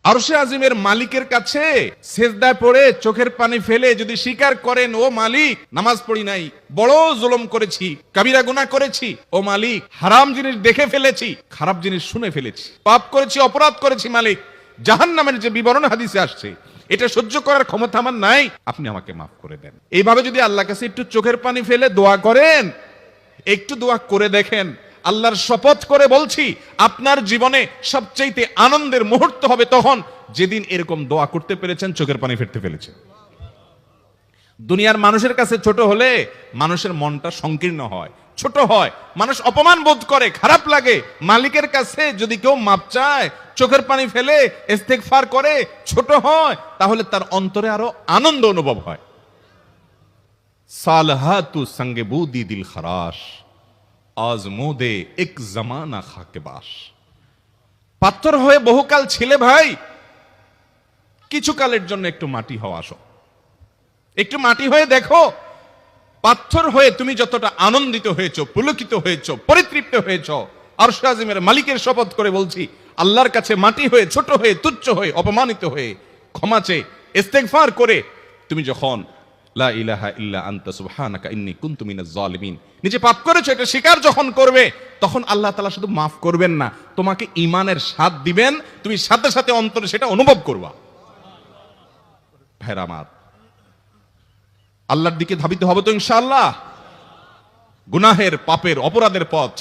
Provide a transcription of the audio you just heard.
আরশে আজিমের মালিকের কাছে সেজদায় পড়ে চোখের পানি ফেলে যদি স্বীকার করেন, ও মালিক নামাজ পড়ি নাই, বড় জুলুম করেছি, কাবিরা গুনাহ করেছি, ও মালিক হারাম জিনিস দেখে ফেলেছি, খারাপ জিনিস শুনে ফেলেছি, পাপ করেছি, অপরাধ করেছি মালিক, জাহান্নামের যে বিবরণ হাদিসে আসছে এটা সহ্য করার ক্ষমতা আমার নাই, আপনি আমাকে মাফ করে দেন। এইভাবে যদি আল্লাহর কাছে একটু চোখের পানি ফেলে দোয়া করেন, একটু দোয়া করে দেখেন, আল্লাহর শপথ করে বলছি আপনার জীবনে সবচেয়ে আনন্দের মুহূর্ত হবে তখন যেদিন এরকম দোয়া করতে পেরেছেন, চোখের পানি ফেলতে পেরেছেন। দুনিয়ার মানুষের কাছে ছোট হলে মানুষের মনটা সংকীর্ণ হয়, ছোট হয়, মানুষ অপমান বোধ করে, খারাপ লাগে। মালিকের কাছে যদি কেউ মাপ চায়, চোখের পানি ফেলে ইস্তেগফার করে, ছোট হয়, তাহলে তার অন্তরে আরো আনন্দ অনুভব হয়। সালহাতু সঙ্গে বুদি দিল খরাশ, আজমোদে এক জামানা খাকে বাস। পাথর হয়ে বহুকাল ছিলে ভাই, কিছু কালের জন্য একটু মাটি হও, আসো একটু মাটি হয়ে দেখো। পাথর হয়ে তুমি যতটা আনন্দিত হয়েছো, পুলকিত হয়েছো, পরিতৃপ্ত হয়েছো, আরশে আজিমের মালিকের শপথ করে বলছি আল্লাহর কাছে মাটি হয়ে, ছোট হয়ে, তুচ্ছ হয়ে, অপমানিত হয়ে, ক্ষমা চেয়ে ইস্তেগফার করে তুমি যখন লা ইলাহা ইল্লা আনতা সুবহানাকা ইন্নী কুনতু মিনাজ জালিমিন, নিজে পাপ করেছো এটা স্বীকার যখন করবে, তখন আল্লাহ তাআলা শুধু মাফ করবেন না, তোমাকে ঈমানের স্বাদ দিবেন, তুমি সাথে সাথে অন্তরে সেটা অনুভব করবা। ভাইরা আমার, আল্লাহর দিকে ধাবিত হবে তো ইনশাআল্লাহ। গুনাহের, পাপের, অপরাধের পথ